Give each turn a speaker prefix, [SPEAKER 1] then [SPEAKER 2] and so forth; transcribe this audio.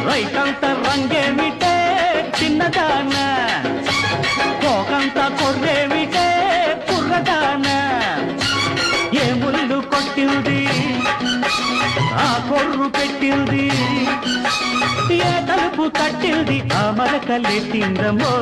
[SPEAKER 1] రైకంత రంగేమిటే చిన్నదాన కోకంత కొర్రేమిటే కుర్రదాన ఏ ముళ్ళు కొట్టింది ఆ కొర్రు పెట్టింది ఏ తలుపు కట్టింది ఆ మరకలెట్టిందమ్మో